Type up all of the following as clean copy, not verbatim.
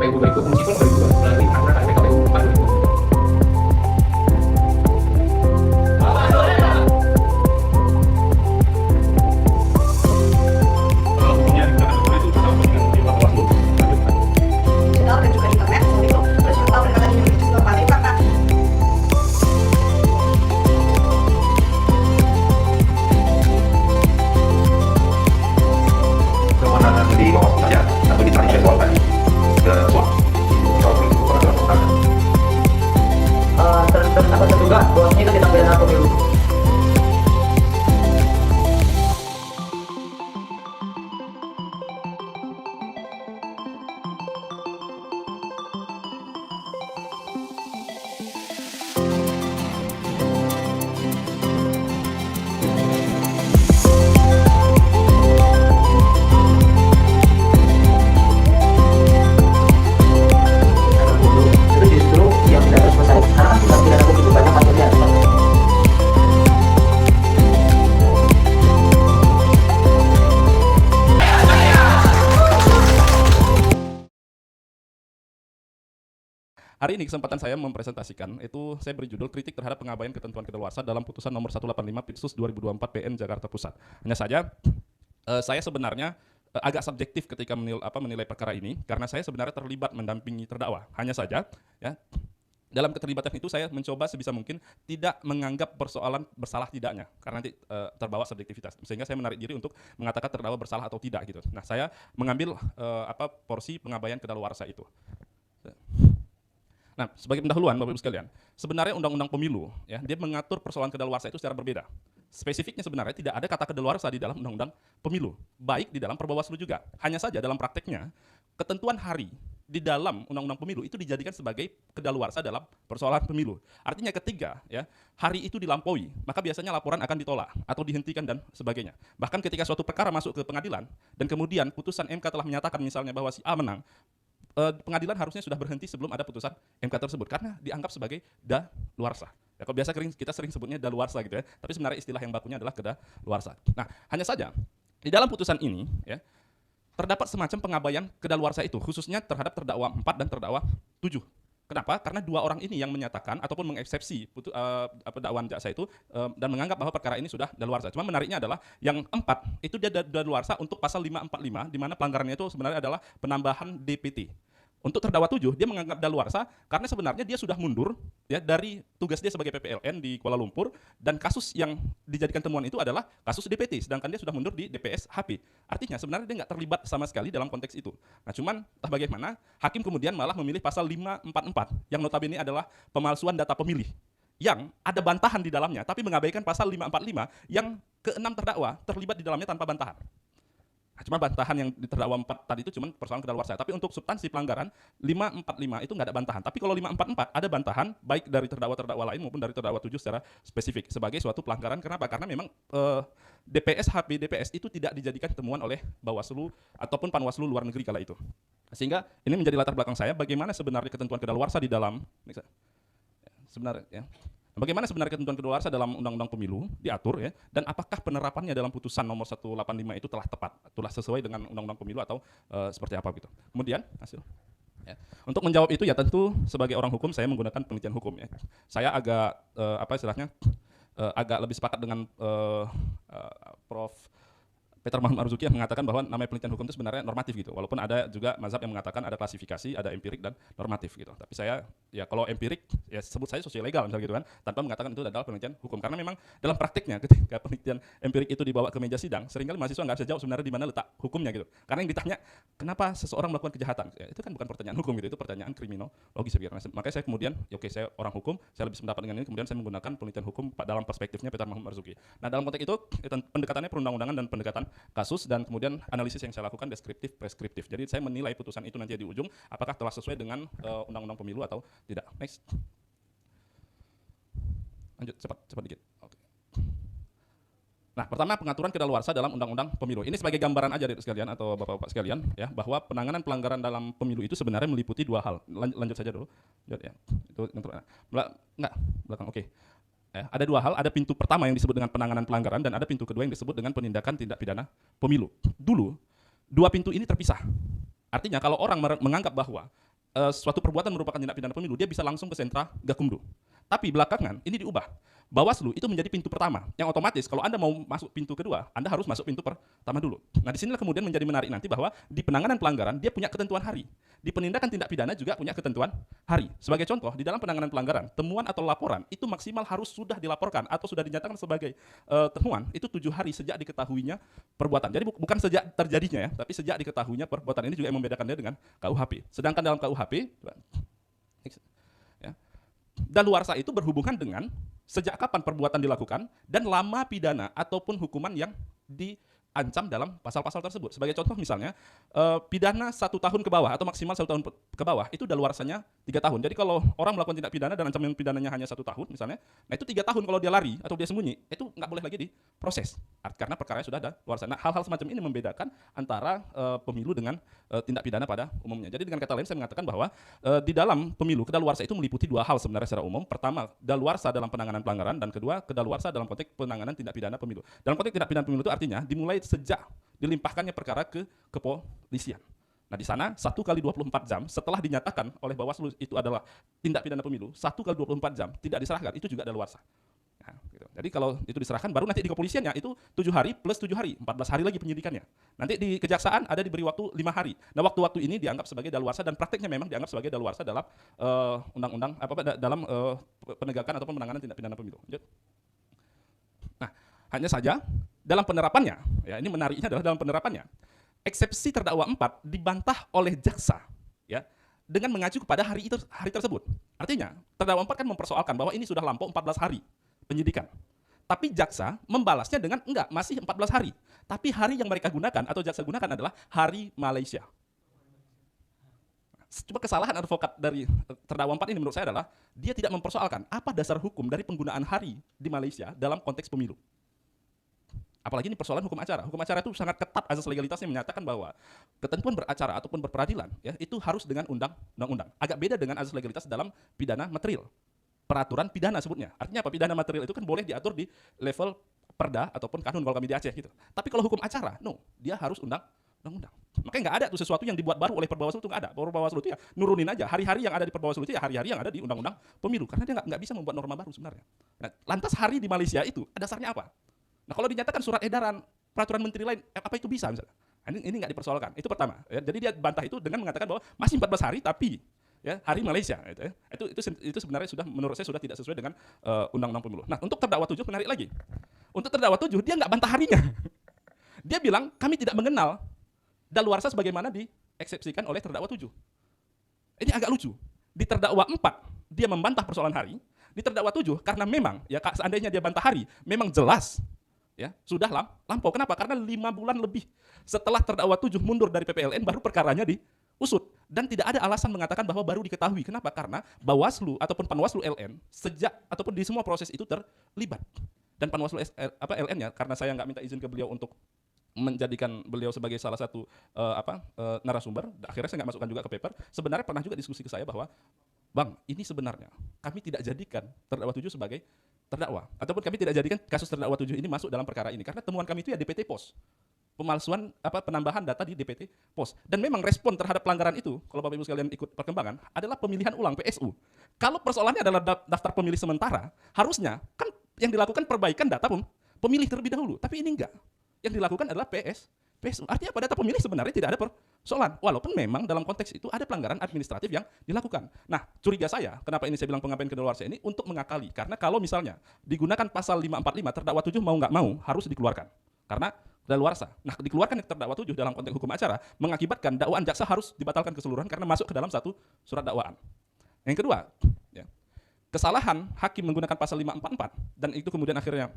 KPU gak ikut, meskipun udah ikut berarti karena KPU bukan ikut. Kalau hukumnya digunakan betul itu kita memberikan di Bawaslu. Sudah dan juga internet seperti itu. Terus juga pendekatan ini itu juga paling fakta. Kewenangan di Bawaslu saja atau di transseksual tadi ke swab itu adalah kewenangan. Terduga bahwasanya itu tindak pidana pemilu. Itu justru yang tidak harus selesai karena kan tindak pidana begitu banyak kasusnya. Hari ini kesempatan saya mempresentasikan, itu saya beri judul kritik terhadap pengabaian ketentuan kedaluarsa dalam putusan nomor 185 Pitsus 2024 PN Jakarta Pusat. Hanya saja saya sebenarnya agak subjektif ketika menilai perkara ini karena saya sebenarnya terlibat mendampingi terdakwa. Hanya saja ya dalam keterlibatan itu saya mencoba sebisa mungkin tidak menganggap persoalan bersalah tidaknya karena nanti terbawa subjektivitas. Sehingga saya menarik diri untuk mengatakan terdakwa bersalah atau tidak gitu. Nah, saya mengambil porsi pengabaian kedaluarsa itu. Nah, sebagai pendahuluan Bapak Ibu sekalian, sebenarnya Undang-Undang Pemilu ya, dia mengatur persoalan kedaluarsa itu secara berbeda. Spesifiknya sebenarnya tidak ada kata kedaluarsa di dalam Undang-Undang Pemilu, baik di dalam Perbawaslu juga. Hanya saja dalam prakteknya, ketentuan hari di dalam Undang-Undang Pemilu itu dijadikan sebagai kedaluarsa dalam persoalan pemilu. Artinya ketika ya hari itu dilampaui, maka biasanya laporan akan ditolak atau dihentikan dan sebagainya. Bahkan ketika suatu perkara masuk ke pengadilan dan kemudian putusan MK telah menyatakan misalnya bahwa si A menang, pengadilan harusnya sudah berhenti sebelum ada putusan MK tersebut karena dianggap sebagai daluarsa. Ya, kalau biasa kita sering sebutnya daluarsa gitu ya, tapi sebenarnya istilah yang bakunya adalah kedaluarsa. Nah, hanya saja di dalam putusan ini ya terdapat semacam pengabaian kedaluarsa itu khususnya terhadap terdakwa 4 dan terdakwa 7. Kenapa? Karena dua orang ini yang menyatakan ataupun mengeksepsi dakwaan jaksa itu dan menganggap bahwa perkara ini sudah daluarsa. Cuma menariknya adalah yang 4 itu dia daluarsa untuk pasal 545 di mana pelanggarannya itu sebenarnya adalah penambahan DPT. Untuk terdakwa 7 dia menganggap daluarsa karena sebenarnya dia sudah mundur ya dari tugas dia sebagai PPLN di Kuala Lumpur dan kasus yang dijadikan temuan itu adalah kasus DPT sedangkan dia sudah mundur di DPS HP. Artinya sebenarnya dia nggak terlibat sama sekali dalam konteks itu. Nah cuman entah bagaimana hakim kemudian malah memilih pasal 544 yang notabene adalah pemalsuan data pemilih yang ada bantahan di dalamnya tapi mengabaikan pasal 545 yang ke-6 terdakwa terlibat di dalamnya tanpa bantahan. Nah, cuma bantahan yang di terdakwa 4 tadi itu cuma persoalan kedaluarsa. Tapi untuk substansi pelanggaran 545 itu nggak ada bantahan. Tapi kalau 544 ada bantahan baik dari terdakwa-terdakwa lain maupun dari terdakwa 7 secara spesifik sebagai suatu pelanggaran. Kenapa? Karena memang DPS HP DPS itu tidak dijadikan temuan oleh Bawaslu ataupun Panwaslu luar negeri kala itu. Sehingga ini menjadi latar belakang saya bagaimana sebenarnya ketentuan kedaluarsa di dalam sebenarnya ya. Bagaimana sebenarnya ketentuan kedaluarsa dalam Undang-Undang Pemilu diatur ya, dan apakah penerapannya dalam putusan nomor 185 itu telah tepat, telah sesuai dengan Undang-Undang Pemilu atau seperti apa gitu. Kemudian hasil. Ya. Untuk menjawab itu ya tentu sebagai orang hukum saya menggunakan penelitian hukum ya. Saya agak agak lebih sepakat dengan Prof. Peter Mahmud Marzuki yang mengatakan bahwa namanya penelitian hukum itu sebenarnya normatif gitu. Walaupun ada juga mazhab yang mengatakan ada klasifikasi, ada empirik dan normatif gitu. Tapi saya ya kalau empirik ya sebut saya sosiolegal misalnya gitu kan, tanpa mengatakan itu adalah penelitian hukum. Karena memang dalam praktiknya ketika penelitian empirik itu dibawa ke meja sidang, seringkali mahasiswa nggak bisa jawab sebenarnya di mana letak hukumnya gitu. Karena yang ditanya kenapa seseorang melakukan kejahatan, ya, itu kan bukan pertanyaan hukum gitu, itu pertanyaan kriminologi sebenarnya. Makanya saya kemudian, ya oke saya orang hukum, saya lebih sependapat dengan ini, kemudian saya menggunakan penelitian hukum dalam perspektifnya Peter Mahmud Marzuki. Nah dalam konteks itu pendekatannya perundang-undangan dan pendekatan kasus dan kemudian analisis yang saya lakukan deskriptif preskriptif. Jadi saya menilai putusan itu nanti di ujung apakah telah sesuai dengan undang-undang pemilu atau tidak. Next. Lanjut cepat dikit. Oke. Nah, pertama pengaturan kedaluarsa dalam undang-undang pemilu. Ini sebagai gambaran aja dari sekalian atau Bapak-bapak sekalian ya, bahwa penanganan pelanggaran dalam pemilu itu sebenarnya meliputi dua hal. Lanjut saja dulu. Ya. Itu belakang. Oke. Ada dua hal, ada pintu pertama yang disebut dengan penanganan pelanggaran dan ada pintu kedua yang disebut dengan penindakan tindak pidana pemilu. Dulu, dua pintu ini terpisah. Artinya kalau orang menganggap bahwa suatu perbuatan merupakan tindak pidana pemilu, dia bisa langsung ke sentra Gakumdu. Tapi belakangan ini diubah. Bawaslu itu menjadi pintu pertama, yang otomatis kalau Anda mau masuk pintu kedua, Anda harus masuk pintu pertama dulu. Nah, disinilah kemudian menjadi menarik nanti bahwa di penanganan pelanggaran dia punya ketentuan hari. Di penindakan tindak pidana juga punya ketentuan hari. Sebagai contoh, di dalam penanganan pelanggaran, temuan atau laporan itu maksimal harus sudah dilaporkan atau sudah dinyatakan sebagai temuan itu 7 hari sejak diketahuinya perbuatan. Jadi bukan sejak terjadinya ya, tapi sejak diketahuinya perbuatan. Ini juga yang membedakan dia dengan KUHP. Sedangkan dalam KUHP, ya, daluarsa itu berhubungan dengan sejak kapan perbuatan dilakukan dan lama pidana ataupun hukuman yang diancam dalam pasal-pasal tersebut. Sebagai contoh misalnya, pidana 1 tahun ke bawah atau maksimal 1 tahun ke bawah itu daluarsanya 3 tahun. Jadi kalau orang melakukan tindak pidana dan ancaman pidananya hanya 1 tahun misalnya, nah itu 3 tahun kalau dia lari atau dia sembunyi, itu nggak boleh lagi diproses karena perkaranya sudah ada daluarsa. Nah, hal-hal semacam ini membedakan antara pemilu dengan tindak pidana pada umumnya. Jadi dengan kata lain saya mengatakan bahwa di dalam pemilu kedaluarsa itu meliputi 2 hal sebenarnya secara umum. Pertama, daluarsa dalam penanganan pelanggaran, dan kedua, kedaluarsa dalam konteks penanganan tindak pidana pemilu. Dalam konteks tindak pidana pemilu itu artinya dimulai sejak dilimpahkannya perkara ke kepolisian. Nah, di sana 1 kali 24 jam setelah dinyatakan oleh Bawaslu itu adalah tindak pidana pemilu, 1 kali 24 jam tidak diserahkan, itu juga daluarsa. Nah, gitu. Jadi kalau itu diserahkan, baru nanti di kepolisiannya itu 7 hari plus 7 hari, 14 hari lagi penyidikannya. Nanti di kejaksaan ada diberi waktu 5 hari. Nah, waktu-waktu ini dianggap sebagai daluarsa dan prakteknya memang dianggap sebagai daluarsa dalam undang-undang dalam penegakan ataupun penanganan tindak pidana pemilu. Lanjut. Nah, hanya saja dalam penerapannya, ya ini menariknya adalah dalam penerapannya, eksepsi terdakwa 4 dibantah oleh jaksa, ya, dengan mengacu kepada hari tersebut. Artinya, terdakwa 4 kan mempersoalkan bahwa ini sudah lampau 14 hari penyidikan. Tapi jaksa membalasnya dengan enggak, masih 14 hari. Tapi hari yang mereka gunakan atau jaksa gunakan adalah hari Malaysia. Cuma kesalahan advokat dari terdakwa 4 ini menurut saya adalah dia tidak mempersoalkan apa dasar hukum dari penggunaan hari di Malaysia dalam konteks pemilu. Apalagi ini persoalan hukum acara. Hukum acara itu sangat ketat azas legalitasnya menyatakan bahwa ketentuan beracara ataupun berperadilan ya itu harus dengan undang-undang. Agak beda dengan azas legalitas dalam pidana material. Peraturan pidana sebutnya. Artinya apa? Pidana material itu kan boleh diatur di level perda ataupun kanun kalau kami di Aceh gitu. Tapi kalau hukum acara, no, dia harus undang-undang. Makanya nggak ada tuh sesuatu yang dibuat baru oleh Perbawaslu itu nggak ada. Perbawaslu itu ya nurunin aja. Hari-hari yang ada di Perbawaslu itu ya hari-hari yang ada di undang-undang pemilu. Karena dia nggak bisa membuat norma baru sebenarnya. Nah, lantas hari di Malaysia itu dasarnya apa? Nah, kalau dinyatakan surat edaran peraturan menteri lain, apa itu bisa misalnya? Nah, ini nggak dipersoalkan. Itu pertama. Ya. Jadi dia bantah itu dengan mengatakan bahwa masih 14 hari tapi ya hari Malaysia gitu ya. Itu sebenarnya sudah menurut saya sudah tidak sesuai dengan undang-undang pemilu. Nah, untuk terdakwa 7 menarik lagi. Untuk terdakwa 7 dia nggak bantah harinya. Dia bilang kami tidak mengenal daluarsa sebagaimana dieksepsikan oleh terdakwa 7. Ini agak lucu. Di terdakwa 4 dia membantah persoalan hari. Di terdakwa 7 karena memang ya seandainya dia bantah hari, memang jelas ya sudah lampau. Kenapa? Karena 5 bulan lebih setelah terdakwa 7 mundur dari PPLN baru perkaranya diusut dan tidak ada alasan mengatakan bahwa baru diketahui. Kenapa? Karena Bawaslu ataupun Panwaslu LN sejak ataupun di semua proses itu terlibat. Dan Panwaslu LN ya karena saya nggak minta izin ke beliau untuk menjadikan beliau sebagai salah satu narasumber, akhirnya saya nggak masukkan juga ke paper. Sebenarnya pernah juga diskusi ke saya bahwa Bang, ini sebenarnya kami tidak jadikan terdakwa 7 sebagai terdakwa ataupun kami tidak jadikan kasus terdakwa 7 ini masuk dalam perkara ini karena temuan kami itu ya DPT POS. Pemalsuan penambahan data di DPT POS. Dan memang respon terhadap pelanggaran itu, kalau Bapak Ibu sekalian ikut perkembangan, adalah pemilihan ulang PSU. Kalau persoalannya adalah daftar pemilih sementara, harusnya kan yang dilakukan perbaikan data pemilih terlebih dahulu, tapi ini enggak. Yang dilakukan adalah PSU. Artinya pada data pemilih sebenarnya tidak ada persoalan. Walaupun memang dalam konteks itu ada pelanggaran administratif yang dilakukan. Nah, curiga saya, kenapa ini saya bilang pengabaian kedaluarsa ini untuk mengakali. Karena kalau misalnya digunakan pasal 545, terdakwa 7 mau nggak mau harus dikeluarkan. Karena kedaluarsa. Nah, dikeluarkan terdakwa 7 dalam konteks hukum acara mengakibatkan dakwaan jaksa harus dibatalkan keseluruhan karena masuk ke dalam satu surat dakwaan. Yang kedua, ya, kesalahan hakim menggunakan pasal 544 dan itu kemudian akhirnya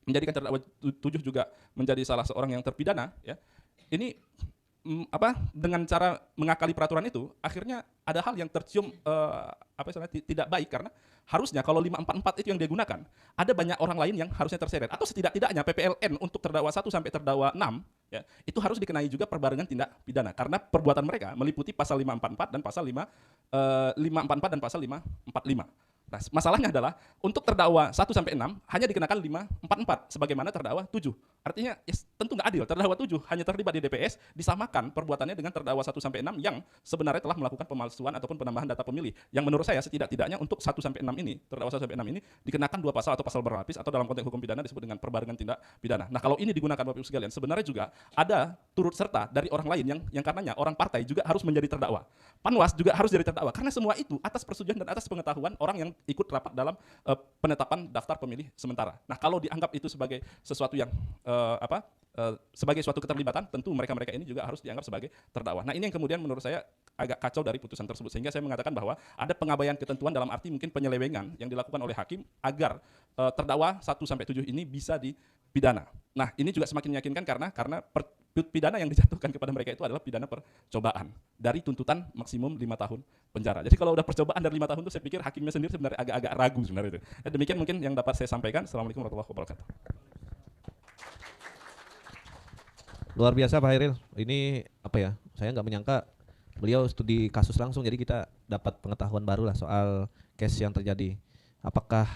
menjadikan terdakwa 7 juga menjadi salah seorang yang terpidana ya. Ini dengan cara mengakali peraturan itu akhirnya ada hal yang tercium tidak baik karena harusnya kalau 544 itu yang dia gunakan ada banyak orang lain yang harusnya terseret atau setidak-tidaknya PPLN untuk terdakwa 1 sampai terdakwa 6 ya itu harus dikenai juga perbarengan tindak pidana karena perbuatan mereka meliputi pasal 544 dan pasal 544 dan pasal 545. Nah, masalahnya adalah untuk terdakwa 1 sampai 6 hanya dikenakan 544 sebagaimana terdakwa 7. Artinya tentu nggak adil, terdakwa 7 hanya terlibat di DPS, disamakan perbuatannya dengan terdakwa 1-6 yang sebenarnya telah melakukan pemalsuan ataupun penambahan data pemilih. Yang menurut saya setidak-tidaknya untuk 1-6 ini, terdakwa 1-6 ini dikenakan 2 pasal atau pasal berlapis atau dalam konteks hukum pidana disebut dengan perbarengan tindak pidana. Nah, kalau ini digunakan Bapak Ibu sekalian, sebenarnya juga ada turut serta dari orang lain yang karenanya orang partai juga harus menjadi terdakwa. Panwas juga harus jadi terdakwa karena semua itu atas persetujuan dan atas pengetahuan orang yang ikut rapat dalam penetapan daftar pemilih sementara. Nah, kalau dianggap itu sebagai sesuatu yang sebagai suatu keterlibatan, tentu mereka-mereka ini juga harus dianggap sebagai terdakwa. Nah, ini yang kemudian menurut saya agak kacau dari putusan tersebut, sehingga saya mengatakan bahwa ada pengabaian ketentuan dalam arti mungkin penyelewengan yang dilakukan oleh hakim agar terdakwa 1-7 ini bisa dipidana. Nah, ini juga semakin meyakinkan karena pidana yang dijatuhkan kepada mereka itu adalah pidana percobaan dari tuntutan maksimum 5 tahun penjara. Jadi kalau udah percobaan dari 5 tahun itu saya pikir hakimnya sendiri sebenarnya agak-agak ragu sebenarnya itu. Demikian mungkin yang dapat saya sampaikan. Assalamualaikum warahmatullahi wabarakatuh. Luar biasa Pak Hairil. Ini apa ya? Saya nggak menyangka beliau studi kasus langsung, jadi kita dapat pengetahuan baru lah soal case yang terjadi. Apakah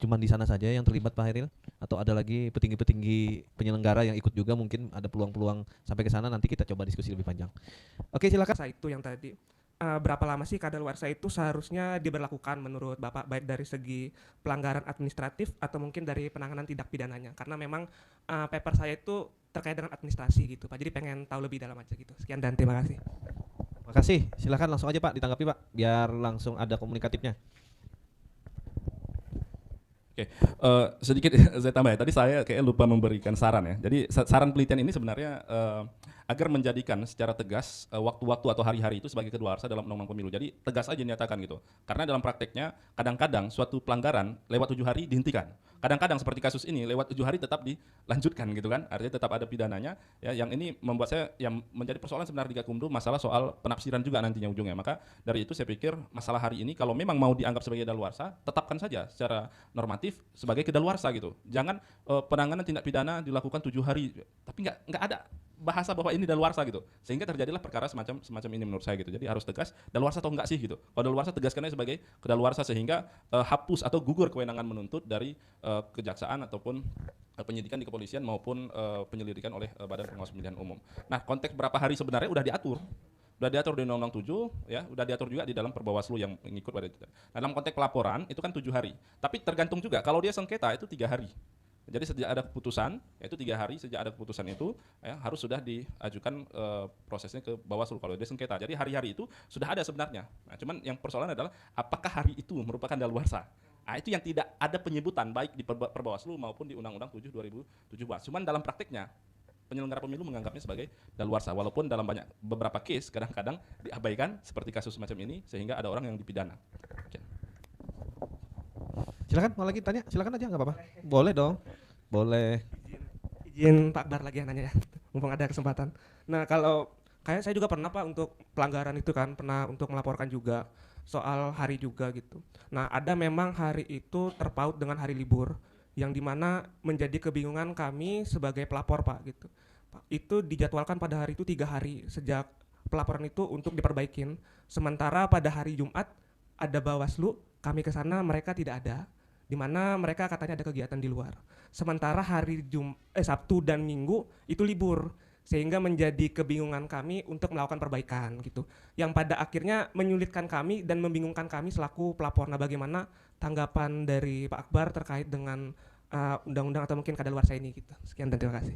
cuma di sana saja yang terlibat Pak Hairil? Atau ada lagi petinggi-petinggi penyelenggara yang ikut juga, mungkin ada peluang-peluang sampai ke sana, nanti kita coba diskusi lebih panjang. Oke, silakan. Itu yang tadi. Berapa lama sih kadaluarsa itu seharusnya diberlakukan menurut Bapak, baik dari segi pelanggaran administratif atau mungkin dari penanganan tindak pidananya? Karena memang paper saya itu terkait dengan administrasi gitu Pak, jadi pengen tahu lebih dalam aja gitu. Sekian dan terima kasih. Makasih, silakan langsung aja Pak ditanggapi Pak, biar langsung ada komunikatifnya. Oke, sedikit saya tambah ya. Tadi saya kayak lupa memberikan saran ya. Jadi saran penelitian ini sebenarnya agar menjadikan secara tegas waktu-waktu atau hari-hari itu sebagai kedaluarsa dalam undang-undang pemilu. Jadi tegas aja dinyatakan gitu. Karena dalam prakteknya kadang-kadang suatu pelanggaran lewat 7 hari dihentikan. Kadang-kadang seperti kasus ini lewat 7 hari tetap dilanjutkan gitu kan. Artinya tetap ada pidananya. Ya, yang ini membuat saya yang menjadi persoalan sebenarnya di Gakumdu masalah soal penafsiran juga nantinya ujungnya. Maka dari itu saya pikir masalah hari ini kalau memang mau dianggap sebagai daluarsa, tetapkan saja secara normatif sebagai kedaluarsa gitu. Jangan penanganan tindak pidana dilakukan 7 hari, tapi nggak ada bahasa bahwa ini daluarsa gitu, sehingga terjadilah perkara semacam ini menurut saya gitu. Jadi harus tegas daluarsa atau enggak sih gitu. Kalau daluarsa tegaskannya sebagai kedaluarsa sehingga hapus atau gugur kewenangan menuntut dari kejaksaan ataupun penyidikan di kepolisian maupun penyelidikan oleh Badan Pengawas Pemilihan Umum. Nah, konteks berapa hari sebenarnya udah diatur di Undang-Undang 7 ya, udah diatur juga di dalam Perbawaslu yang mengikut pada itu. Nah, dalam konteks pelaporan itu kan 7 hari. Tapi tergantung juga kalau dia sengketa itu 3 hari. Jadi sejak ada keputusan, yaitu 3 hari sejak ada keputusan itu ya, harus sudah diajukan prosesnya ke Bawaslu kalau dia sengketa. Jadi hari-hari itu sudah ada sebenarnya. Nah, cuman yang persoalan adalah apakah hari itu merupakan daluarsa? Nah, itu yang tidak ada penyebutan baik di Perbawaslu maupun di Undang-Undang 7 2017. Cuman dalam prakteknya penyelenggara pemilu menganggapnya sebagai daluarsa, walaupun dalam beberapa case kadang-kadang diabaikan seperti kasus semacam ini sehingga ada orang yang dipidana. Oke. Silakan, mau lagi tanya, silakan aja nggak apa-apa. Boleh dong, boleh. Izin Pak Akbar lagi nanya ya, mumpung ada kesempatan. Nah, kalau kayak saya juga pernah Pak untuk pelanggaran itu kan, pernah untuk melaporkan juga soal hari juga gitu. Nah, ada memang hari itu terpaut dengan hari libur, yang dimana menjadi kebingungan kami sebagai pelapor Pak gitu. Pak, itu dijadwalkan pada hari itu 3 hari sejak pelaporan itu untuk diperbaikin. Sementara pada hari Jumat ada Bawaslu, kami ke sana mereka tidak ada, di mana mereka katanya ada kegiatan di luar. Sementara hari Sabtu dan Minggu itu libur, sehingga menjadi kebingungan kami untuk melakukan perbaikan gitu. Yang pada akhirnya menyulitkan kami dan membingungkan kami selaku pelapor. Nah, bagaimana tanggapan dari Pak Akbar terkait dengan undang-undang atau mungkin kadaluarsa ini gitu. Sekian dan terima kasih.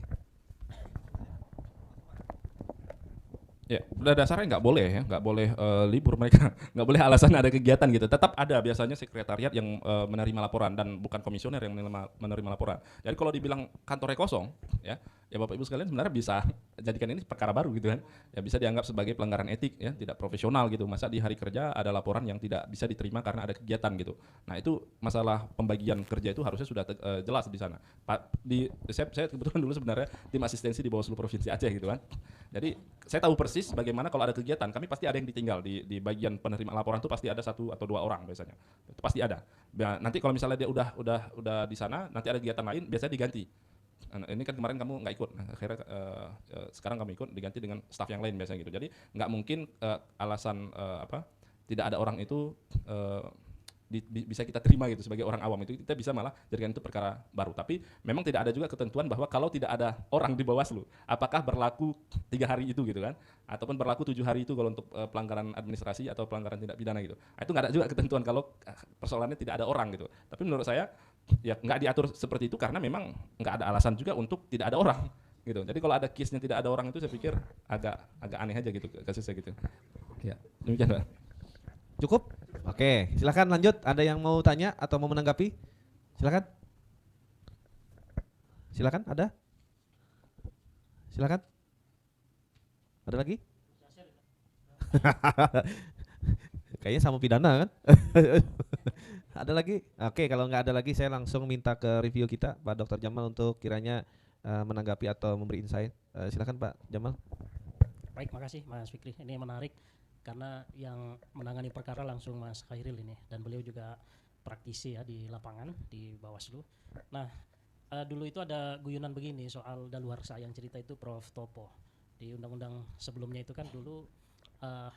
Ya, pada dasarnya nggak boleh ya, nggak boleh libur mereka, nggak boleh alasan ada kegiatan gitu. Tetap ada biasanya sekretariat yang menerima laporan dan bukan komisioner yang menerima laporan. Jadi kalau dibilang kantornya kosong, ya Bapak Ibu sekalian sebenarnya bisa jadikan ini perkara baru gitu kan. Ya bisa dianggap sebagai pelanggaran etik ya, tidak profesional gitu. Masa di hari kerja ada laporan yang tidak bisa diterima karena ada kegiatan gitu. Nah, itu masalah pembagian kerja itu harusnya sudah jelas di sana. Saya kebetulan dulu sebenarnya tim asistensi di Bawaslu Provinsi Aceh gitu kan. Jadi saya tahu persis bagaimana kalau ada kegiatan, kami pasti ada yang ditinggal di bagian penerima laporan itu pasti ada 1 atau 2 orang biasanya. Itu pasti ada. Nah, nanti kalau misalnya dia udah di sana, nanti ada kegiatan lain biasanya diganti. Nah, ini kan kemarin kamu nggak ikut, nah, akhirnya sekarang kamu ikut diganti dengan staf yang lain biasanya gitu. Jadi nggak mungkin alasan tidak ada orang itu bisa kita terima gitu sebagai orang awam, itu kita bisa malah jadikan itu perkara baru. Tapi memang tidak ada juga ketentuan bahwa kalau tidak ada orang di Bawaslu, apakah berlaku 3 hari itu gitu kan, ataupun berlaku 7 hari itu kalau untuk pelanggaran administrasi atau pelanggaran tindak pidana gitu. Itu nggak ada juga ketentuan kalau persoalannya tidak ada orang gitu. Tapi menurut saya ya nggak diatur seperti itu karena memang nggak ada alasan juga untuk tidak ada orang gitu. Jadi kalau ada case-nya tidak ada orang itu saya pikir agak aneh aja gitu kasusnya gitu. Ya, demikian Pak. Cukup? Oke, silakan lanjut. Ada yang mau tanya atau mau menanggapi? Silakan. Silakan, ada? Silakan. Ada lagi? Kayaknya sama pidana kan? Ada lagi? Oke, kalau nggak ada lagi saya langsung minta ke review kita Pak Dr. Jamal untuk kiranya menanggapi atau memberi insight. Silakan Pak Jamal. Baik, makasih Mas Fikri. Ini menarik karena yang menangani perkara langsung Mas Khairil ini, dan beliau juga praktisi ya di lapangan di Bawaslu. Nah, dulu itu ada guyonan begini soal daluarsa yang cerita itu Prof. Topo. Di undang-undang sebelumnya itu kan dulu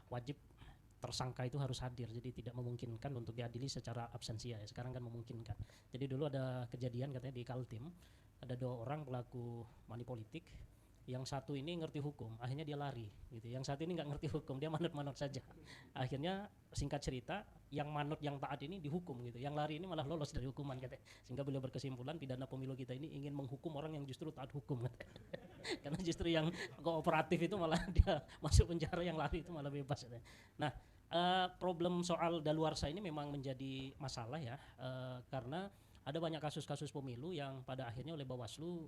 wajib tersangka itu harus hadir, jadi tidak memungkinkan untuk diadili secara absensia ya. Sekarang kan memungkinkan. Jadi dulu ada kejadian katanya di Kaltim, ada 2 orang pelaku money politik. Yang satu ini ngerti hukum, akhirnya dia lari gitu. Yang satu ini nggak ngerti hukum, dia manut-manut saja. Akhirnya singkat cerita, yang manut yang taat ini dihukum gitu. Yang lari ini malah lolos dari hukuman katanya. Sehingga beliau berkesimpulan pidana pemilu kita ini ingin menghukum orang yang justru taat hukum katanya. Karena justru yang kooperatif itu malah dia masuk penjara, yang lari itu malah bebas katanya. Nah, problem soal daluarsa ini memang menjadi masalah ya, karena ada banyak kasus-kasus pemilu yang pada akhirnya oleh Bawaslu,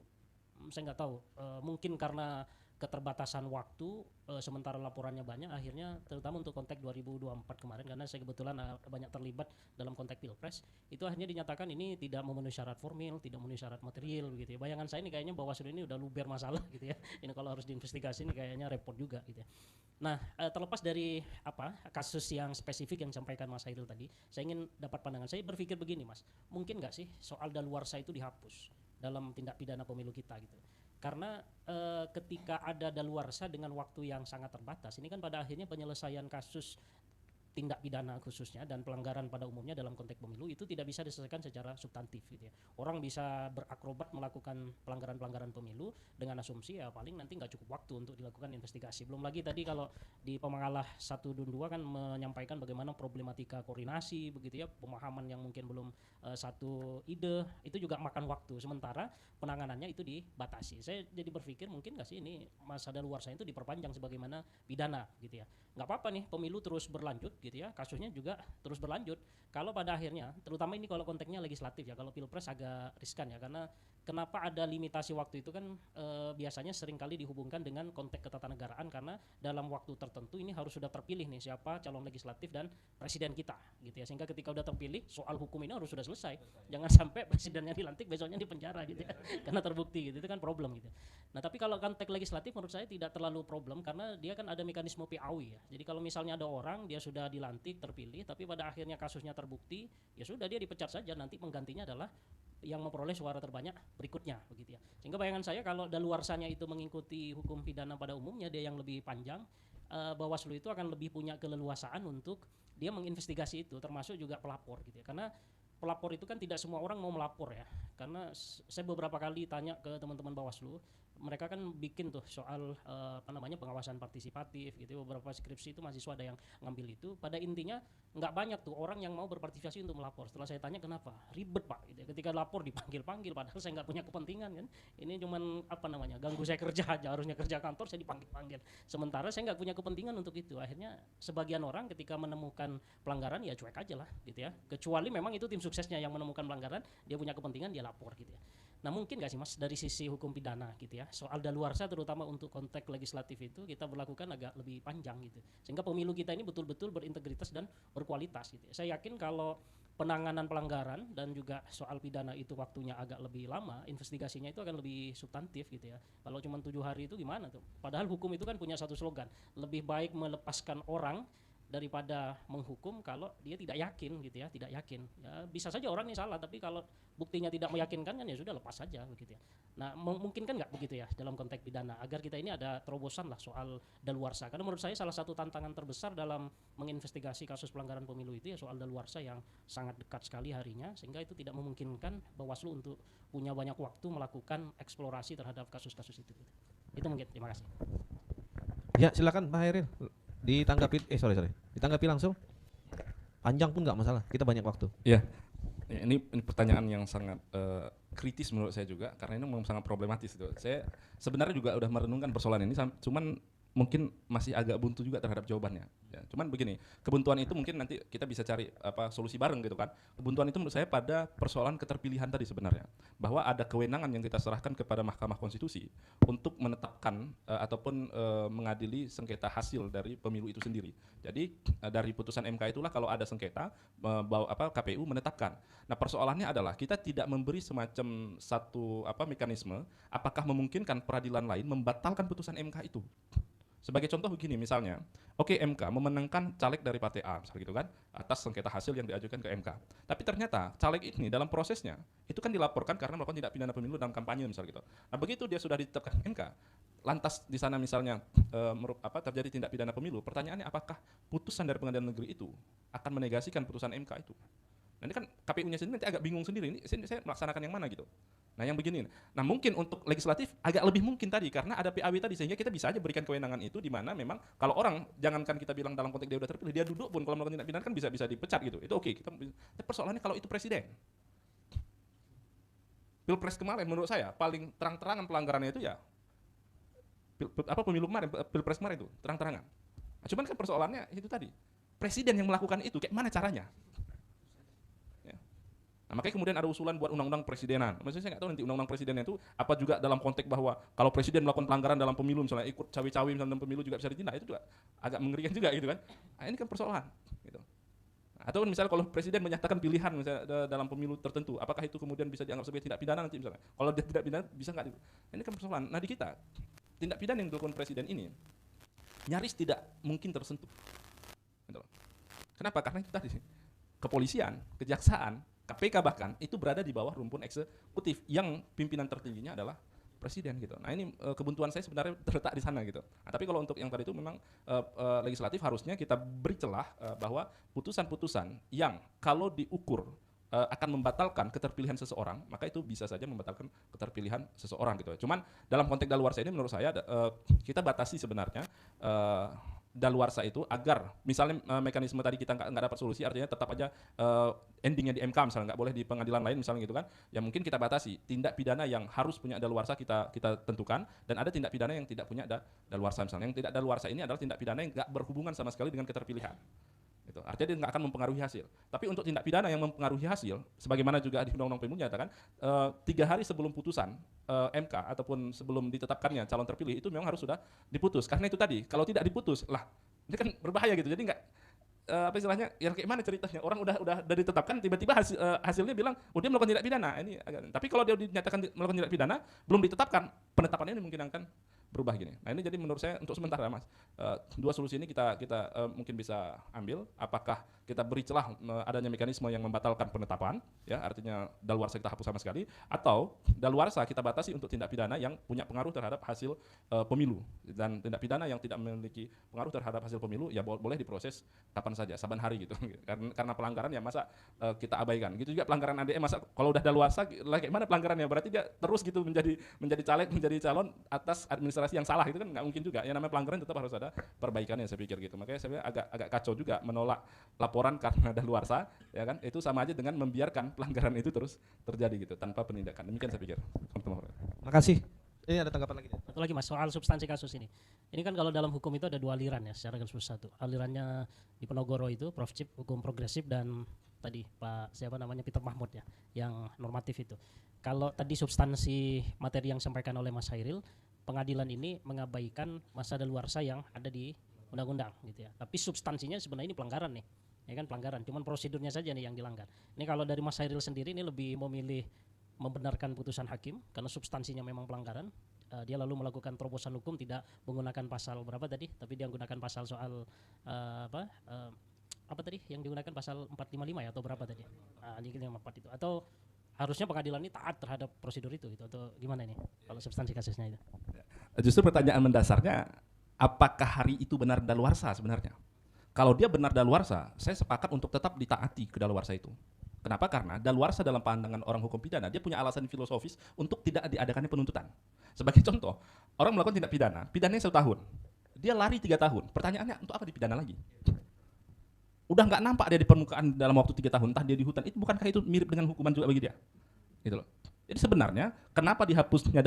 saya nggak tahu, mungkin karena keterbatasan waktu, sementara laporannya banyak, akhirnya terutama untuk konteks 2024 kemarin, karena saya kebetulan banyak terlibat dalam konteks pilpres, itu akhirnya dinyatakan ini tidak memenuhi syarat formil, tidak memenuhi syarat material begitu ya. Bayangan saya ini kayaknya Bawaslu ini udah luber masalah gitu ya. Ini kalau harus diinvestigasi ini kayaknya repot juga gitu ya. Nah, terlepas dari kasus yang spesifik yang disampaikan Mas Hairil tadi, saya ingin dapat pandangan. Saya berpikir begini Mas, mungkin nggak sih soal daluarsa itu dihapus dalam tindak pidana pemilu kita gitu. Karena ketika ada daluarsa dengan waktu yang sangat terbatas, ini kan pada akhirnya penyelesaian kasus tindak pidana khususnya dan pelanggaran pada umumnya dalam konteks pemilu itu tidak bisa diselesaikan secara substantif gitu ya. Orang bisa berakrobat melakukan pelanggaran-pelanggaran pemilu dengan asumsi ya paling nanti nggak cukup waktu untuk dilakukan investigasi. Belum lagi tadi kalau di Pemangalah 1 dan 2 kan menyampaikan bagaimana problematika koordinasi begitu ya, pemahaman yang mungkin belum satu ide, itu juga makan waktu. Sementara penanganannya itu dibatasi. Saya jadi berpikir mungkin nggak sih ini masa daluarsa itu diperpanjang sebagaimana pidana gitu ya. Nggak apa-apa nih pemilu terus berlanjut gitu ya, kasusnya juga terus berlanjut. Kalau pada akhirnya, terutama ini kalau konteksnya legislatif ya, kalau pilpres agak riskan ya, karena kenapa ada limitasi waktu itu kan biasanya seringkali dihubungkan dengan konteks ketatanegaraan, karena dalam waktu tertentu ini harus sudah terpilih nih siapa calon legislatif dan presiden kita gitu ya, sehingga ketika udah terpilih soal hukum ini harus sudah selesai. Jangan sampai presidennya dilantik besoknya di penjara gitu ya, karena terbukti gitu, itu kan problem gitu. Nah tapi kalau konteks legislatif menurut saya tidak terlalu problem, karena dia kan ada mekanisme PAW ya. Jadi kalau misalnya ada orang dia sudah dilantik terpilih tapi pada akhirnya kasusnya terbukti, ya sudah dia dipecat saja, nanti penggantinya adalah yang memperoleh suara terbanyak berikutnya begitu ya. Sehingga bayangan saya kalau daluarsanya itu mengikuti hukum pidana pada umumnya, dia yang lebih panjang, Bawaslu itu akan lebih punya keleluasaan untuk dia menginvestigasi itu, termasuk juga pelapor gitu ya. Karena pelapor itu kan tidak semua orang mau melapor ya. Karena saya beberapa kali tanya ke teman-teman Bawaslu, mereka kan bikin tuh soal pengawasan partisipatif gitu. Beberapa skripsi itu mahasiswa ada yang ngambil itu. Pada intinya nggak banyak tuh orang yang mau berpartisipasi untuk melapor. Setelah saya tanya kenapa, ribet Pak gitu. Ketika lapor dipanggil-panggil, padahal saya nggak punya kepentingan kan. Ini cuman ganggu saya kerja aja, harusnya kerja kantor saya dipanggil-panggil. Sementara saya nggak punya kepentingan untuk itu. Akhirnya sebagian orang ketika menemukan pelanggaran ya cuek aja lah gitu ya. Kecuali memang itu tim suksesnya yang menemukan pelanggaran, dia punya kepentingan dia lapor gitu ya. Nah mungkin nggak sih Mas dari sisi hukum pidana gitu ya, soal daluarsa terutama untuk konteks legislatif itu kita berlakukan agak lebih panjang gitu, sehingga pemilu kita ini betul-betul berintegritas dan berkualitas gitu ya. Saya yakin kalau penanganan pelanggaran dan juga soal pidana itu waktunya agak lebih lama, investigasinya itu akan lebih substantif gitu ya. Kalau cuma 7 hari itu gimana tuh, padahal hukum itu kan punya satu slogan, lebih baik melepaskan orang daripada menghukum kalau dia tidak yakin gitu ya, tidak yakin. Ya, bisa saja orang ini salah, tapi kalau buktinya tidak meyakinkan kan ya sudah lepas saja begitu ya. Nah, memungkinkan nggak begitu ya dalam konteks pidana agar kita ini ada terobosan lah soal daluarsa. Karena menurut saya salah satu tantangan terbesar dalam menginvestigasi kasus pelanggaran pemilu itu ya soal daluarsa yang sangat dekat sekali harinya, sehingga itu tidak memungkinkan Bawaslu untuk punya banyak waktu melakukan eksplorasi terhadap kasus-kasus itu. Itu mungkin. Terima kasih. Ya, silakan Pak Hairil. Ditanggapi ditanggapi langsung. Panjang pun nggak masalah, kita banyak waktu. Iya. Ya, ini pertanyaan yang sangat kritis menurut saya juga, karena ini memang sangat problematis itu. Saya sebenarnya juga udah merenungkan persoalan ini, cuman mungkin masih agak buntu juga terhadap jawabannya. Ya, cuman begini, kebuntuan itu mungkin nanti kita bisa cari solusi bareng gitu kan. Kebuntuan itu menurut saya pada persoalan keterpilihan tadi sebenarnya, bahwa ada kewenangan yang kita serahkan kepada Mahkamah Konstitusi untuk menetapkan ataupun mengadili sengketa hasil dari pemilu itu sendiri. Jadi dari putusan MK itulah kalau ada sengketa KPU menetapkan. Nah, persoalannya adalah kita tidak memberi semacam satu mekanisme apakah memungkinkan peradilan lain membatalkan putusan MK itu. Sebagai contoh begini misalnya, oke, MK memenangkan caleg dari partai A misalnya gitu kan, atas sengketa hasil yang diajukan ke MK. Tapi ternyata caleg ini dalam prosesnya itu kan dilaporkan karena melakukan tindak pidana pemilu dalam kampanye misalnya gitu. Nah, begitu dia sudah ditetapkan MK, lantas di sana misalnya terjadi tindak pidana pemilu, pertanyaannya apakah putusan dari pengadilan negeri itu akan menegasikan putusan MK itu? Nah, ini kan KPU-nya sendiri nanti agak bingung sendiri, ini saya melaksanakan yang mana gitu. Nah, yang begini. Nah, mungkin untuk legislatif agak lebih mungkin tadi karena ada PAW tadi, sehingga kita bisa aja berikan kewenangan itu di mana memang kalau orang, jangankan kita bilang dalam konteks dia udah terpilih, dia duduk pun kalau melakukan tindak pidana kan bisa dipecat gitu. Itu oke. Tapi persoalannya kalau itu presiden. Pilpres kemarin menurut saya paling terang-terangan pelanggarannya itu ya pemilu kemarin, Pilpres kemarin itu terang-terangan. Nah, cuman kan persoalannya itu tadi. Presiden yang melakukan itu kayak mana caranya? Nah, makanya kemudian ada usulan buat undang-undang presidenan. Maksudnya saya nggak tahu nanti undang-undang presiden itu apa juga dalam konteks bahwa kalau presiden melakukan pelanggaran dalam pemilu, misalnya ikut cawe-cawe dalam pemilu juga bisa ditindak, itu juga agak mengerikan juga gitu kan. Nah, ini kan persoalan. Gitu. Atau misalnya kalau presiden menyatakan pilihan misalnya dalam pemilu tertentu, apakah itu kemudian bisa dianggap sebagai tindak pidana nanti misalnya? Kalau dia tidak pidana bisa nggak? Nah, ini kan persoalan. Nah, di kita tindak pidana yang dilakukan presiden ini nyaris tidak mungkin tersentuh. Gitu. Kenapa? Karena itu tadi kepolisian, kejaksaan, KPK bahkan itu berada di bawah rumpun eksekutif yang pimpinan tertingginya adalah presiden gitu. Nah, ini kebuntuan saya sebenarnya terletak di sana gitu. Nah, tapi kalau untuk yang tadi itu memang legislatif harusnya kita beri celah bahwa putusan-putusan yang kalau diukur akan membatalkan keterpilihan seseorang, maka itu bisa saja membatalkan keterpilihan seseorang gitu. Cuman dalam konteks daluarsa ini menurut saya kita batasi sebenarnya daluarsa itu agar misalnya mekanisme tadi kita nggak dapat solusi, artinya tetap aja endingnya di MK misalnya, nggak boleh di pengadilan lain misalnya gitu kan, ya mungkin kita batasi tindak pidana yang harus punya daluarsa kita tentukan, dan ada tindak pidana yang tidak punya daluarsa misalnya. Yang tidak daluarsa ini adalah tindak pidana yang nggak berhubungan sama sekali dengan keterpilihan. Gitu. Artinya dia nggak akan mempengaruhi hasil. Tapi untuk tindak pidana yang mempengaruhi hasil, sebagaimana juga di Undang-Undang Pemilu menyatakan 3 hari sebelum putusan MK ataupun sebelum ditetapkannya calon terpilih itu memang harus sudah diputus. Karena itu tadi, kalau tidak diputus, lah ini kan berbahaya gitu. Jadi nggak istilahnya, yang kayak mana ceritanya? Orang udah ditetapkan, tiba-tiba hasilnya bilang, dia melakukan tindak pidana. Ini tapi kalau dia dinyatakan melakukan tindak pidana, belum ditetapkan, penetapannya ini mungkin akan berubah gini. Nah, ini jadi menurut saya untuk sementara Mas, 2 solusi ini kita mungkin bisa ambil. Apakah kita beri celah adanya mekanisme yang membatalkan penetapan, ya artinya daluarsa kita hapus sama sekali, atau daluarsa kita batasi untuk tindak pidana yang punya pengaruh terhadap hasil pemilu, dan tindak pidana yang tidak memiliki pengaruh terhadap hasil pemilu ya boleh diproses kapan saja, saban hari gitu. Karena pelanggaran ya masa kita abaikan. Gitu juga pelanggaran ADM, masa kalau udah daluarsa kayak mana pelanggarannya? Berarti dia terus gitu menjadi caleg, menjadi calon atas administrasi yang salah, itu kan nggak mungkin juga. Yang namanya pelanggaran tetap harus ada perbaikannya, saya pikir gitu. Makanya saya agak kacau juga menolak laporan karena daluarsa, ya kan? Itu sama aja dengan membiarkan pelanggaran itu terus terjadi gitu tanpa penindakan. Demikian saya pikir. Makasih. Ini ada tanggapan lagi. Satu lagi Mas, soal substansi kasus ini. Ini kan kalau dalam hukum itu ada 2 aliran ya secara garis besar satu. Alirannya di Penogoro itu Prof. Cip hukum progresif, dan tadi Pak Peter Mahmud ya yang normatif itu. Kalau tadi substansi materi yang disampaikan oleh Mas Hairil, pengadilan ini mengabaikan masa daluarsa yang ada di undang-undang gitu ya. Tapi substansinya sebenarnya ini pelanggaran nih. Ya kan, pelanggaran, cuman prosedurnya saja nih yang dilanggar. Ini kalau dari Mas Hairil sendiri ini lebih memilih membenarkan putusan hakim karena substansinya memang pelanggaran, dia lalu melakukan terobosan hukum tidak menggunakan pasal berapa tadi, tapi dia menggunakan pasal soal apa tadi yang digunakan pasal 455 ya atau berapa tadi? Ini 54 itu, atau harusnya pengadilan ini taat terhadap prosedur itu gitu, atau gimana ini kalau substansi kasusnya itu? Justru pertanyaan mendasarnya, apakah hari itu benar daluarsa sebenarnya? Kalau dia benar daluarsa, saya sepakat untuk tetap ditaati kedaluarsa itu. Kenapa? Karena daluarsa dalam pandangan orang hukum pidana, dia punya alasan filosofis untuk tidak diadakannya penuntutan. Sebagai contoh, orang melakukan tindak pidana, pidananya 1 tahun, dia lari 3 tahun, pertanyaannya untuk apa dipidana lagi? Udah nggak nampak dia di permukaan dalam waktu 3 tahun, entah dia di hutan, itu bukankah itu mirip dengan hukuman juga bagi dia? Gitu loh. Jadi sebenarnya kenapa dihapusnya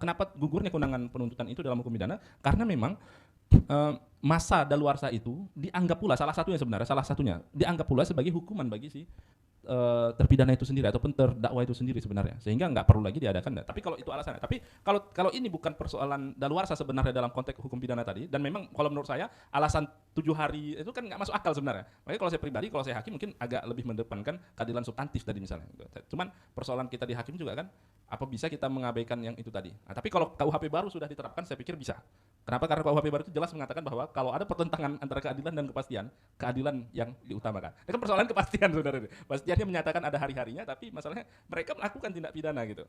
kenapa gugurnya kewenangan penuntutan itu dalam hukum pidana? Karena memang masa daluarsa itu dianggap pula salah satunya dianggap pula sebagai hukuman bagi si terpidana itu sendiri ataupun terdakwa itu sendiri sebenarnya, sehingga nggak perlu lagi diadakan. Tapi kalau itu alasannya, tapi kalau ini bukan persoalan daluarsa sebenarnya dalam konteks hukum pidana tadi, dan memang kalau menurut saya alasan 7 hari itu kan nggak masuk akal sebenarnya. Makanya kalau saya pribadi, kalau saya hakim mungkin agak lebih mendepankan keadilan substantif tadi misalnya. Cuman persoalan kita di hakim juga kan, apa bisa kita mengabaikan yang itu tadi? Nah, tapi kalau KUHP baru sudah diterapkan, saya pikir bisa. Kenapa? Karena KUHP baru itu jelas mengatakan bahwa kalau ada pertentangan antara keadilan dan kepastian, keadilan yang diutamakan. Ini kan persoalan kepastian sebenarnya. Pastiannya menyatakan ada hari-harinya, tapi masalahnya mereka melakukan tindak pidana gitu.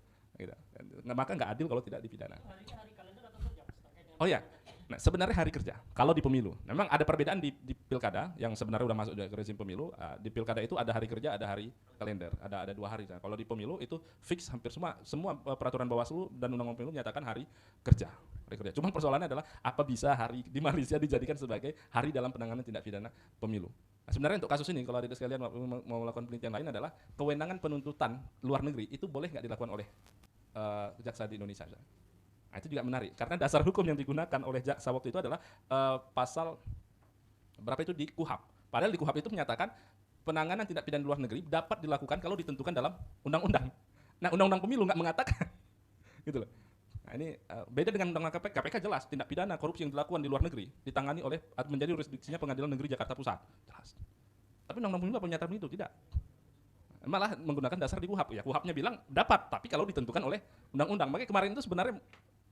Nah, maka nggak adil kalau tidak dipidana. Oh ya, nah sebenarnya hari kerja. Kalau di pemilu, memang ada perbedaan di pilkada yang sebenarnya udah masuk ke rezim pemilu. Di pilkada itu ada hari kerja, ada hari kalender, ada 2 hari. Nah, kalau di pemilu itu fix hampir semua peraturan Bawaslu dan Undang-Undang Pemilu menyatakan hari kerja. Cuman persoalannya adalah apa bisa hari di Malaysia dijadikan sebagai hari dalam penanganan tindak pidana pemilu. Nah, sebenarnya untuk kasus ini, kalau adik sekalian mau melakukan penelitian lain adalah kewenangan penuntutan luar negeri itu boleh nggak dilakukan oleh jaksa di Indonesia. Nah, itu juga menarik karena dasar hukum yang digunakan oleh jaksa waktu itu adalah pasal berapa itu di KUHP. Padahal di KUHP itu menyatakan penanganan tindak pidana luar negeri dapat dilakukan kalau ditentukan dalam undang-undang. Nah, undang-undang pemilu nggak mengatakan, gitu loh. Nah, ini beda dengan undang-undang KPK. KPK jelas tindak pidana korupsi yang dilakukan di luar negeri ditangani oleh menjadi jurisdiksinya Pengadilan Negeri Jakarta Pusat. Jelas. Tapi undang-undang pemilu apa menyatakan itu? Tidak. Malah menggunakan dasar di KUHP. Ya, KUHP-nya bilang dapat, tapi kalau ditentukan oleh undang-undang. Makanya kemarin itu sebenarnya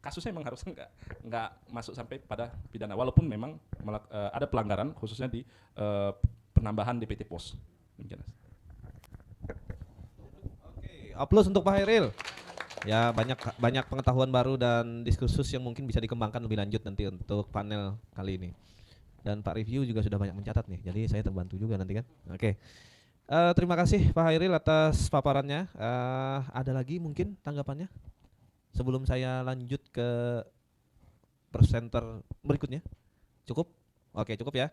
kasusnya memang harusnya nggak masuk sampai pada pidana, walaupun memang ada pelanggaran khususnya di penambahan DPT pos. Demikian. Oke, aplaus untuk Pak Hairil. Ya, banyak pengetahuan baru dan diskursus yang mungkin bisa dikembangkan lebih lanjut nanti untuk panel kali ini. Dan Pak Review juga sudah banyak mencatat nih, jadi saya terbantu juga nanti kan. Oke. Terima kasih Pak Hairil atas paparannya. Ada lagi mungkin tanggapannya? Sebelum saya lanjut ke presenter berikutnya. Cukup? Oke, cukup ya.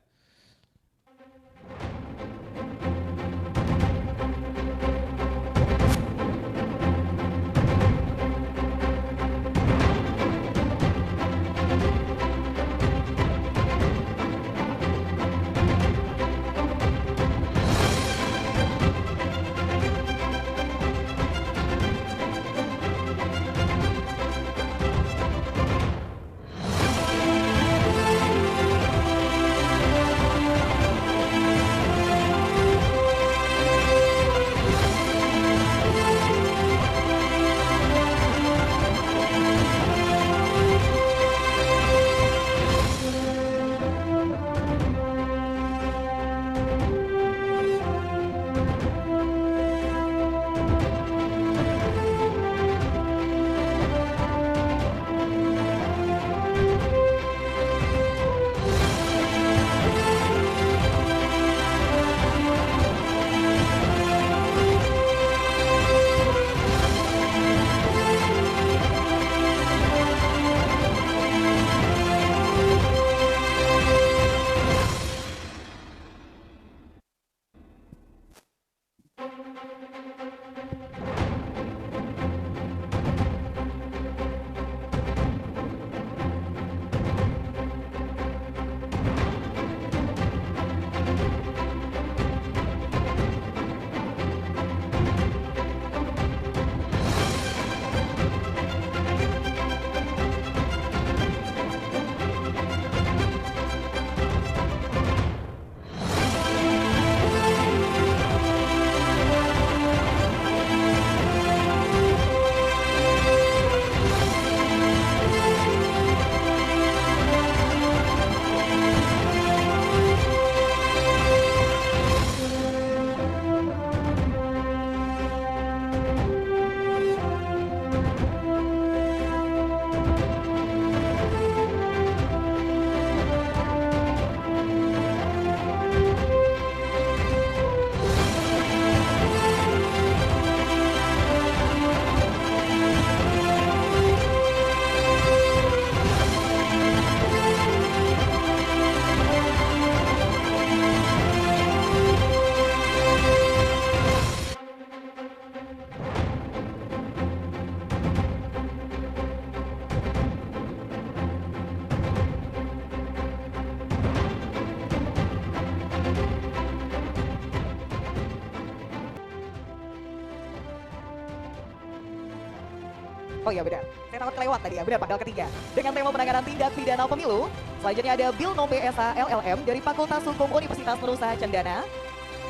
Oh iya benar, saya takut kelewat tadi ya, benar pasal ketiga. Dengan tema penanganan tindak pidana pemilu, selanjutnya ada Bill No PSA LLM dari Fakultas Hukum Universitas Nusa Cendana.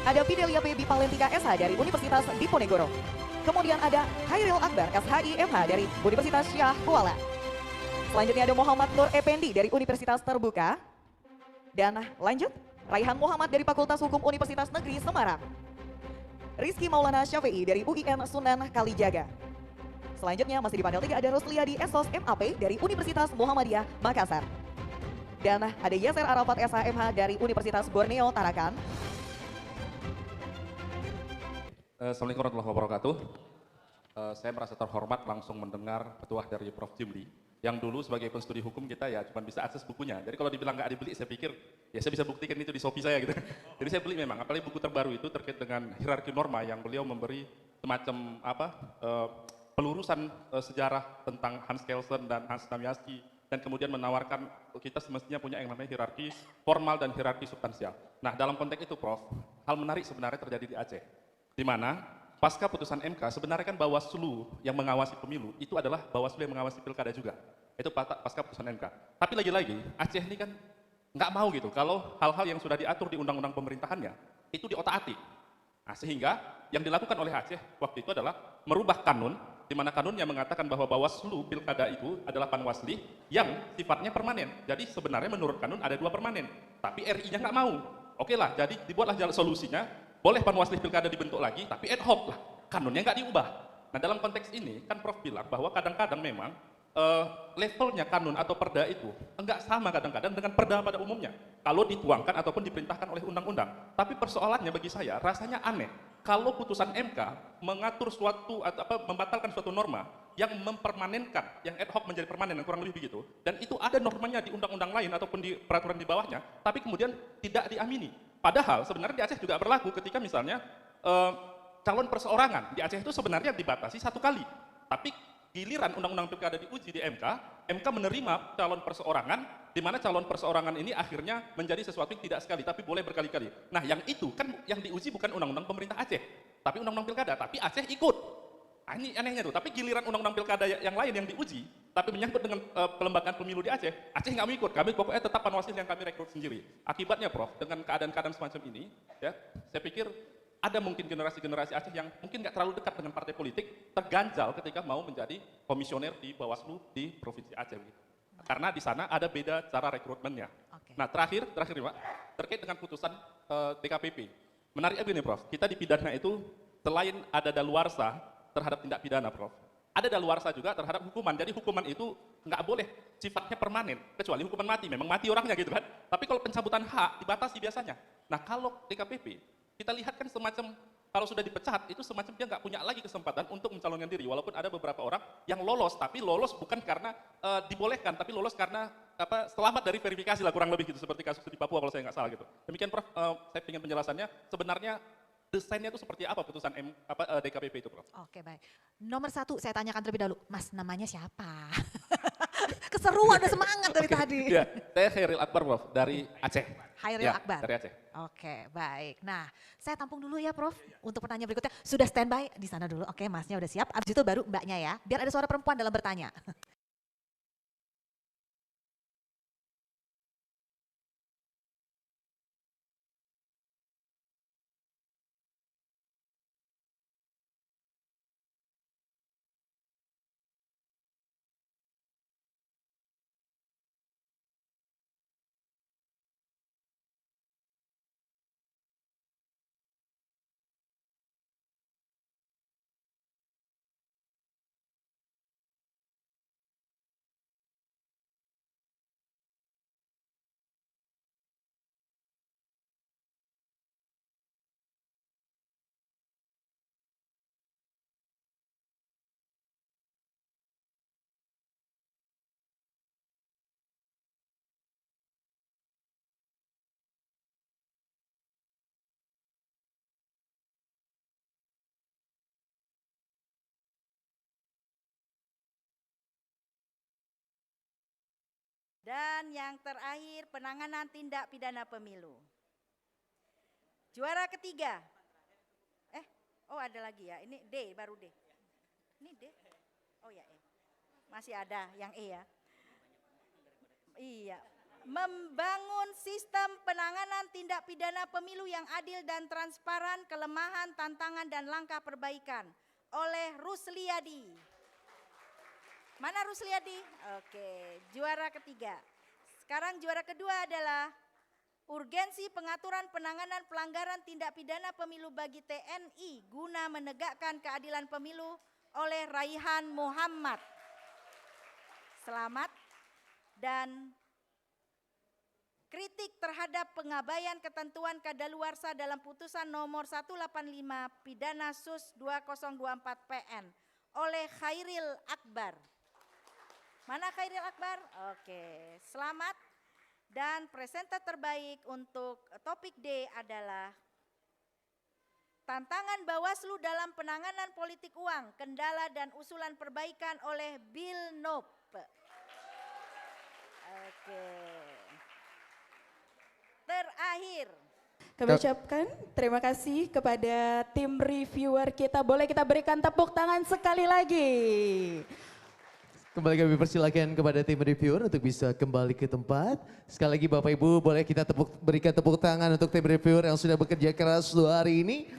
Ada Fidelia Baby Valentika SH dari Universitas Diponegoro. Kemudian ada Hairil Akbar SHIMH dari Universitas Syah Kuala. Selanjutnya ada Muhammad Nur Effendi dari Universitas Terbuka. Dan lanjut, Raihan Muhammad dari Fakultas Hukum Universitas Negeri Semarang. Rizky Maulana Syafi'i dari UIN Sunan Kalijaga. Selanjutnya masih di panel 3 ada Rosliadi Esos MAP dari Universitas Muhammadiyah Makassar. Dan ada Yaser Arafat SHMH dari Universitas Borneo Tarakan. Assalamualaikum warahmatullahi wabarakatuh. Saya merasa terhormat langsung mendengar petuah dari Prof. Jimli, yang dulu sebagai penstudi hukum kita ya cuma bisa akses bukunya. Jadi kalau dibilang nggak dibeli, saya pikir ya saya bisa buktikan itu di Shopee saya gitu. Jadi saya beli memang, apalagi buku terbaru itu terkait dengan hierarki norma yang beliau memberi semacam pelurusan sejarah tentang Hans Kelsen dan Hans Namiasky, dan kemudian menawarkan kita semestinya punya yang namanya hierarki formal dan hierarki substansial. Nah, dalam konteks itu Prof, hal menarik sebenarnya terjadi di Aceh, di mana pasca putusan MK sebenarnya kan Bawaslu yang mengawasi pemilu itu adalah Bawaslu yang mengawasi pilkada juga. Itu pasca putusan MK. Tapi lagi-lagi Aceh ini kan nggak mau gitu kalau hal-hal yang sudah diatur di undang-undang pemerintahannya itu diotak-atik. Nah, sehingga yang dilakukan oleh Aceh waktu itu adalah merubah kanun, di mana kanunnya mengatakan bahwa Bawaslu pilkada itu adalah panwasli yang sifatnya permanen. Jadi sebenarnya menurut kanun ada 2 permanen, tapi RI-nya nggak mau. Oke lah, jadi dibuatlah jalan solusinya, boleh panwasli pilkada dibentuk lagi, tapi ad hoc lah, kanunnya nggak diubah. Nah, dalam konteks ini kan Prof bilang bahwa kadang-kadang memang levelnya kanun atau perda itu enggak sama kadang-kadang dengan perda pada umumnya kalau dituangkan ataupun diperintahkan oleh undang-undang. Tapi persoalannya bagi saya rasanya aneh kalau putusan MK mengatur suatu atau membatalkan suatu norma yang mempermanenkan, yang ad hoc menjadi permanen, kurang lebih begitu, dan itu ada normanya di undang-undang lain ataupun di peraturan di bawahnya, tapi kemudian tidak diamini. Padahal sebenarnya di Aceh juga berlaku ketika misalnya calon perseorangan di Aceh itu sebenarnya dibatasi 1 kali, tapi giliran undang-undang pilkada diuji di MK menerima calon perseorangan, di mana calon perseorangan ini akhirnya menjadi sesuatu yang tidak sekali, tapi boleh berkali-kali. Nah, yang itu kan yang diuji bukan undang-undang pemerintah Aceh, tapi undang-undang pilkada, tapi Aceh ikut. Nah, ini anehnya tuh, tapi giliran undang-undang pilkada yang lain yang diuji, tapi menyangkut dengan kelembagaan pemilu di Aceh nggak mau ikut, kami pokoknya tetap panwasli yang kami rekrut sendiri. Akibatnya Prof, dengan keadaan-keadaan semacam ini, ya, saya pikir ada mungkin generasi-generasi Aceh yang mungkin nggak terlalu dekat dengan partai politik, terganjal ketika mau menjadi komisioner di Bawaslu di Provinsi Aceh. Gitu. Karena di sana ada beda cara rekrutmennya. Okay. Nah terakhir nih Pak, terkait dengan putusan DKPP. Menarik begini Prof, kita di pidana itu selain ada daluarsa terhadap tindak pidana Prof, ada daluarsa juga terhadap hukuman. Jadi hukuman itu nggak boleh sifatnya permanen, kecuali hukuman mati, memang mati orangnya gitu kan. Tapi kalau pencabutan hak dibatasi biasanya. Nah kalau DKPP, kita lihat kan semacam kalau sudah dipecat itu semacam dia nggak punya lagi kesempatan untuk mencalonkan diri, walaupun ada beberapa orang yang lolos, tapi lolos bukan karena dibolehkan, tapi lolos karena selamat dari verifikasi lah kurang lebih gitu, seperti kasus di Papua kalau saya nggak salah gitu. Demikian Prof, saya ingin penjelasannya sebenarnya desainnya itu seperti apa putusan DKPP itu Prof? Oke baik, nomor 1 saya tanyakan terlebih dahulu, Mas namanya siapa? Keseruan udah semangat dari tadi. Ya, saya Hairil Akbar Prof dari Aceh. Hairil ya, Akbar. Dari Aceh. Oke, baik. Nah, saya tampung dulu ya Prof. Untuk pertanyaan berikutnya. Sudah standby di sana dulu. Oke, Masnya udah siap. Abis itu baru Mbaknya ya. Biar ada suara perempuan dalam bertanya. Dan yang terakhir, penanganan tindak pidana pemilu. Juara ketiga. Oh ada lagi ya, ini D, baru D. Ini D? Oh ya E. Masih ada yang E ya. Iya. Membangun sistem penanganan tindak pidana pemilu yang adil dan transparan, kelemahan, tantangan, dan langkah perbaikan. Oleh Rusliadi. Mana Rusliadi? Oke, juara ketiga. Sekarang juara kedua adalah urgensi pengaturan penanganan pelanggaran tindak pidana pemilu bagi TNI guna menegakkan keadilan pemilu oleh Raihan Muhammad. Selamat. Dan kritik terhadap pengabaian ketentuan kadaluarsa dalam putusan nomor 185 pidana sus 2024 PN oleh Khairil Akbar. Mana Khairil Akbar? Oke, selamat. Dan presenter terbaik untuk topik D adalah tantangan Bawaslu dalam penanganan politik uang, kendala dan usulan perbaikan oleh Bill Nope. Oke. Terakhir. Kami ucapkan terima kasih kepada tim reviewer kita. Boleh kita berikan tepuk tangan sekali lagi. Kembali kami persilakan kepada tim reviewer untuk bisa kembali ke tempat. Sekali lagi Bapak Ibu boleh kita berikan tepuk tangan untuk tim reviewer yang sudah bekerja keras 2 hari ini.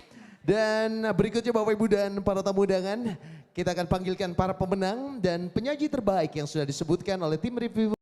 Dan berikutnya Bapak Ibu dan para tamu undangan, kita akan panggilkan para pemenang dan penyaji terbaik yang sudah disebutkan oleh tim reviewer.